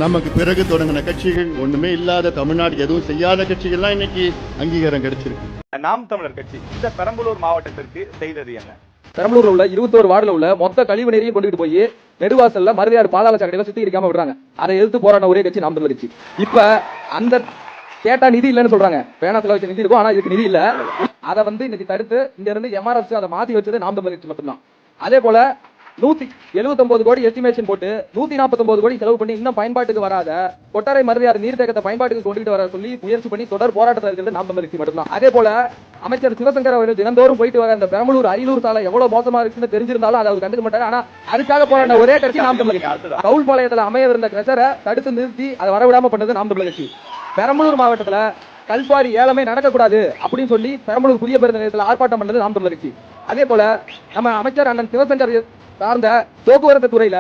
நமக்கு பிறகு தொடங்கின கட்சிகள் ஒண்ணுமே இல்லாத தமிழ்நாடு எதுவும் செய்யாத கட்சிகள்லாம் இன்னைக்கு அங்கீகாரம் கிடைச்சிருக்கு. நாம் தமிழர் கட்சி இந்த பெரம்பலூர் மாவட்டத்திற்கு செய்தது என்ன? பெரம்பலூர்ல உள்ள 21 வார்டுல உள்ள மொத்த கழிவு நீரையும் கொண்டுட்டு போய் நெடுவாசல்ல மருதையாறு பாதாள சாக்கடையில சுத்திகரிக்காம விடுறாங்க. அதை எதிர்த்து போராடின ஒரே கட்சி நாம் தமிழர் கட்சி. இப்ப அந்த கேட்டா நிதி இல்லைன்னு சொல்றாங்க. பேனாத்துல வச்ச நிதி இருக்கும், ஆனா இதுக்கு நிதி இல்ல. அதை இன்னைக்கு தடுத்து இங்க இருந்து எம்ஆர்எஸ் அதை மாத்தி வச்சது நாம் தமிழர் கட்சி மட்டும்தான். அதே போல 179 கோடி எஸ்டிமேஷன் போட்டு 149 கோடி செலவு பண்ணி இன்னும் பயன்பாட்டுக்கு வராத கொட்டாரை மருதையாறு நீர்த்தேக்கத்தை பயன்பாட்டுக்கு கொண்டுட்டு வர சொல்லி முயற்சி பண்ணி தொடர் போராட்டத்தில் இருக்கிறது நாம் தமிழர் கட்சி மட்டும்தான். அதே போல அமைச்சர் சிவசங்கர் அவர்கள் தினந்தோறும் போயிட்டு வர இந்த பெரம்பலூர் அரியலூர் சாலை எவ்வளவு மோசமா இருக்குன்னு தெரிஞ்சிருந்தாலும் அதை அவர் கண்டுக்க மாட்டாரு. ஆனா அதுக்காக போராடின ஒரே கட்சி நாம் தமிழர் கட்சி. கவுல்பாளையத்தில் அமையவிருந்த கிரஷரை தடுத்து நிறுத்தி அதை வரவிடாம பண்ணது நாம் தமிழர் கட்சி. பெரம்பலூர் மாவட்டத்துல கல்பாரி ஏலமே நடக்கக்கூடாது அப்படின்னு சொல்லி பெரம்பலூர் புதிய பேருந்து நிலையத்தில் ஆர்ப்பாட்டம் பண்ணது நாம் தமிழர் கட்சி. அதே போல நம்ம அமைச்சர் அண்ணன் சிவசங்கர் சார்ந்த போக்குவரத்து துறையில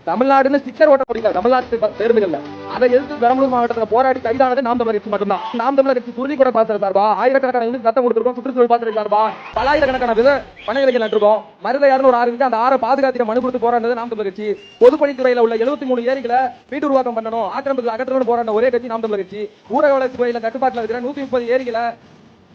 தமிழ்நாடுன்னு ஸ்டிக்கர் ஓட்ட முடியல தமிழ்நாட்டு பேருந்துகள்ல. அதை எதிர்த்து பெரம்பலூர் மாவட்டத்தில் போராடி கைதானது நாம் தமிழர் கட்சி மட்டும்தான். நாம் தமிழர் கட்சி துருதி கூட பாத்திர சார்பா ஆயிரக்கணக்கான சத்தம் கொடுத்திருக்கோம். சுற்றுச்சூழல் பாத்திர சார்பா பல்லாயிரக்கணக்கான பணிகளை நட்டிருக்கோம். மருதையாறுன்னு ஒரு ஆறு இருக்கு, அந்த ஆறை பாதுகாத்து மனு கொடுத்து போராடினது நாம் தமிழர் கட்சி. பொதுப்பணித்துறையில உள்ள 73 ஏரிகளை வீட்டு உருவாக்கம் பண்ணணும், ஆக்கிரமிப்பு அகற்றணும் போராடின ஒரே கட்சி நாம் தமிழர் கட்சி. ஊரக வளர்ச்சி துறையில கட்டுப்பாட்டில் இருக்கிற 130 ஏரிகளை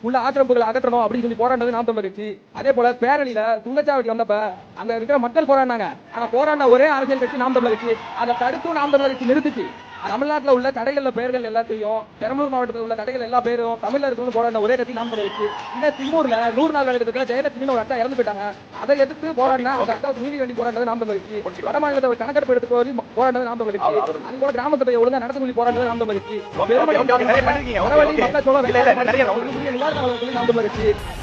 உள்ள ஆக்கிரமிப்புகளை அகற்றணும் அப்படின்னு சொல்லி போராடினது நாம் தமிழர் கட்சி. அதே போல பேரணியில துங்கச்சாவடி வந்தப்ப அங்க இருக்கிற மக்கள் போராடினாங்க. ஆனா போராடின ஒரே அரசியல் கட்சி நாம் தமிழர் கட்சி. அதை தடுத்தும் நாம் தமிழர் கட்சி நிறுத்திச்சு. தமிழ்நாட்டில் உள்ள கடைகள்ல பெயர்கள் எல்லாத்தையும் பெரம்பலூர் மாவட்டத்தில் உள்ள கடைகள் எல்லா பேரும் தமிழ்ல இருக்கணும் போராடின ஒரே கட்சி நாம் தமிழர் கட்சி. இந்த திமுர்ல 100 நாள் வேலைக்கு ஜெயலட்சுமி ஒரு அட்டா இறந்து போயிட்டாங்க. அதை எதிர்த்து போராடினா அந்த அட்டா நீதி வேண்டி போராடினது நாம் தமிழர் கட்சி. வட மாநிலத்தை கணக்கெடுப்பு எடுத்து போராடினது நாம் தமிழர் கட்சி. அது கூட கிராம சபையை ஒழுங்கா நடத்த சொல்லி போராடினது நாம் தமிழர் கட்சி.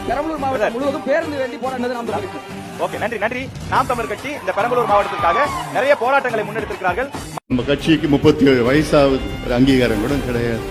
பெரம்பலூர் மாவட்டம் முழுவதும் பேருந்து வேண்டி போராடினது நாம் தமிழர் கட்சி. ஓகே, நன்றி. நாம் தமிழர் கட்சி இந்த பெரம்பலூர் மாவட்டத்திற்காக நிறைய போராட்டங்களை முன்னெடுத்திருக்கிறார்கள். நம்ம கட்சிக்கு 37 வயசாவது அங்கீகாரம் கூட கிடையாது.